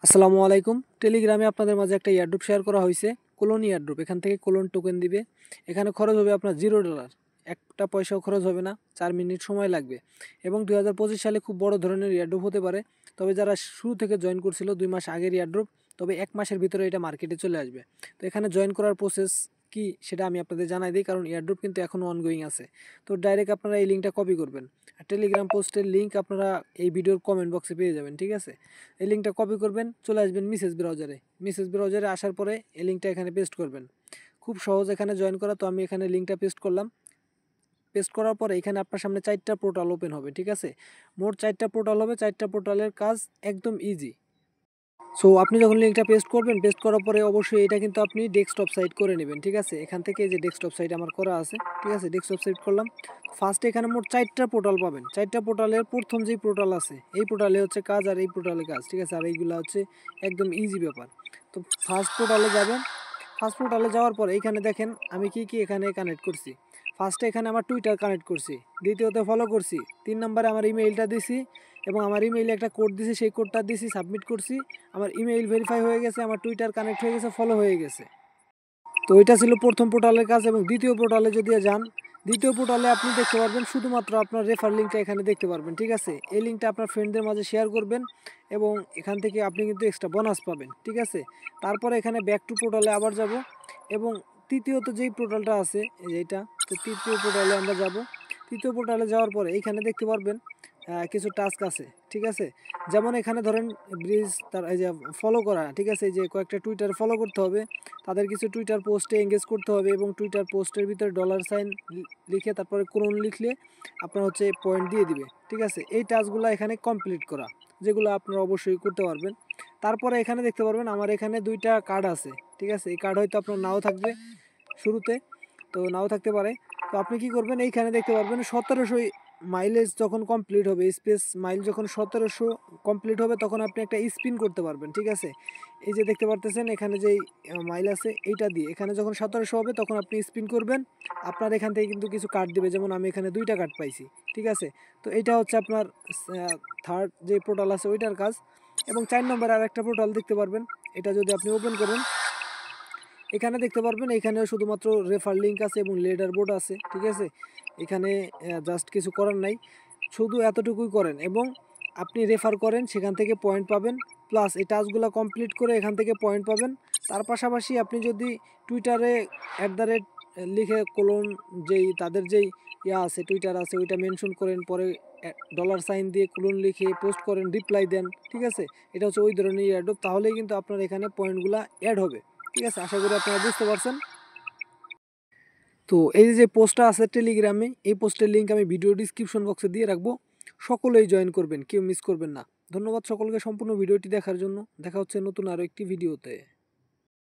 আসসালামু আলাইকুম। টেলিগ্রামে আপনাদের মাঝে একটা এয়ারড্রপ শেয়ার করা হয়েছে, কোলন এয়ারড্রপ। এখান থেকে কোলন টোকেন দিবে। এখানে খরচ হবে আপনার $0, একটা পয়সাও খরচ হবে না, 4 মিনিট সময় লাগবে। এবং 2025 সালে খুব বড় ধরনের এয়ারড্রপ হতে পারে। তবে যারা শুরু থেকে জয়েন করছিল 2 মাস আগের এয়ারড্রপ, তবে 1 মাসের ভিতরে এটা মার্কেটে চলে আসবে। তো এখানে জয়েন করার প্রসেস কি সেটা আমি আপনাদের জানাই দিই, কারণ এয়ারড্রপ কিন্তু এখনও অনগোয়িং আছে। তো ডাইরেক্ট আপনারা এই লিঙ্কটা কপি করবেন, আর টেলিগ্রাম পোস্টের লিঙ্ক আপনারা এই ভিডিওর কমেন্ট বক্সে পেয়ে যাবেন, ঠিক আছে? এই লিঙ্কটা কপি করবেন, চলে আসবেন মেসেজ ব্রাউজারে আসার পরে এই লিঙ্কটা এখানে পেস্ট করবেন। খুব সহজ এখানে জয়েন করা। তো আমি এখানে লিঙ্কটা পেস্ট করলাম। পেস্ট করার পরে এখানে আপনার সামনে 4টা পোর্টাল ওপেন হবে, ঠিক আছে? মোট 4টা পোর্টাল হবে। 4টা পোর্টালের কাজ একদম ইজি। সো আপনি যখন লিঙ্কটা পেস্ট করবেন, পেস্ট করার পরে অবশ্যই এটা কিন্তু আপনি ডেস্কটপ সাইট করে নেবেন, ঠিক আছে? এখান থেকে যে ডেস্কটপ সাইট আমার করা আছে, ঠিক আছে? ডেস্কটপ সাইট করলাম। ফার্স্টে এখানে মোট 4টা পোর্টাল পাবেন। 4টা পোর্টালের প্রথম যেই পোর্টাল আছে, এই পোর্টালে হচ্ছে কাজ, আর এই পোর্টালে কাজ, ঠিক আছে? আর এইগুলো হচ্ছে একদম ইজি ব্যাপার। তো ফার্স্ট পোর্টালে যাবেন। ফার্স্ট পোর্টালে যাওয়ার পরে এখানে দেখেন আমি কি কি এখানে কানেক্ট করছি। ফার্স্টে এখানে আমার টুইটার কানেক্ট করছি, দ্বিতীয়তে ফলো করছি, 3 নম্বরে আমার ইমেইলটা দিছি এবং আমার ইমেইলে একটা কোড দিছি, সেই কোডটা দিছি, সাবমিট করছি। আমার ইমেইল ভেরিফাই হয়ে গেছে, আমার টুইটার কানেক্ট হয়ে গেছে, ফলো হয়ে গেছে। তো এটা ছিল প্রথম পোর্টালের কাজ। এবং দ্বিতীয় পোর্টালে যদি যান, দ্বিতীয় পোর্টালে আপনি দেখতে পারবেন শুধুমাত্র আপনার রেফার লিঙ্কটা এখানে দেখতে পারবেন, ঠিক আছে? এই লিঙ্কটা আপনার ফ্রেন্ডদের মাঝে শেয়ার করবেন এবং এখান থেকে আপনি কিন্তু এক্সট্রা বোনাস পাবেন, ঠিক আছে? তারপরে এখানে ব্যাক টু পোর্টালে আবার যাব এবং তৃতীয়ত যেই পোর্টালটা আছে এইটা, তো তৃতীয় পোর্টালে আমরা যাব। তৃতীয় পোর্টালে যাওয়ার পরে এইখানে দেখতে পারবেন কিছু টাস্ক আছে, ঠিক আছে? যেমন এখানে ধরেন ব্রিজ, তার এই যে ফলো করা, ঠিক আছে? এই যে কয়েকটা টুইটার ফলো করতে হবে, তাদের কিছু টুইটার পোস্টে এঙ্গেজ করতে হবে এবং টুইটার পোস্টের ভিতরে $সাইন লিখে তারপরে কোন লিখলে আপনার হচ্ছে পয়েন্ট দিয়ে দিবে, ঠিক আছে? এই টাস্কগুলো এখানে কমপ্লিট করা, যেগুলো আপনারা অবশ্যই করতে পারবেন। তারপরে এখানে দেখতে পারবেন আমার এখানে 2টা কার্ড আছে, ঠিক আছে? এই কার্ড হয়তো আপনার নাও থাকবে শুরুতে, তো নাও থাকতে পারে। তো আপনি কি করবেন, এইখানে দেখতে পারবেন 1700 মাইলেজ যখন কমপ্লিট হবে, স্পেস মাইল যখন 1700 কমপ্লিট হবে, তখন আপনি একটা স্পিন করতে পারবেন, ঠিক আছে? এই যে দেখতে পারতেছেন এখানে যেই মাইল আছে এইটা দিয়ে, এখানে যখন 1700 হবে তখন আপনি স্পিন করবেন। আপনার এখান থেকে কিন্তু কিছু কার্ড দেবে, যেমন আমি এখানে 2টা কার্ড পাইছি, ঠিক আছে? তো এইটা হচ্ছে আপনার থার্ড যে পোর্টাল আছে ওইটার কাজ। এবং 4 নম্বরে আর একটা পোর্টাল দেখতে পারবেন। এটা যদি আপনি ওপেন করেন, এখানে দেখতে পারবেন এখানে শুধুমাত্র রেফার লিঙ্ক আছে এবং লেডার বোর্ড আছে, ঠিক আছে? এখানে জাস্ট কিছু করার নাই, শুধু এতটুকুই করেন এবং আপনি রেফার করেন, সেখান থেকে পয়েন্ট পাবেন। প্লাস এই টাস্কগুলো কমপ্লিট করে এখান থেকে পয়েন্ট পাবেন। তার পাশাপাশি আপনি যদি টুইটারে লিখে কোলন, যেই তাদের যেই আছে টুইটার আছে ওইটা মেনশন করেন, পরে $সাইন দিয়ে কোলন লিখে পোস্ট করেন, রিপ্লাই দেন, ঠিক আছে? এটা হচ্ছে ওই ধরনের এয়ারড্রপ। তাহলেই কিন্তু আপনার এখানে পয়েন্টগুলো অ্যাড হবে, ঠিক আছে? আশা করি আপনারা বুঝতে পারছেন। তো এই যে পোস্টটা আছে টেলিগ্রামে, এই পোস্টের লিঙ্ক আমি ভিডিও ডিসক্রিপশন বক্সে দিয়ে রাখবো। সকলেই জয়েন করবেন, কেউ মিস করবেন না। ধন্যবাদ সকলকে সম্পূর্ণ ভিডিওটি দেখার জন্য। দেখা হচ্ছে নতুন আরও একটি ভিডিওতে।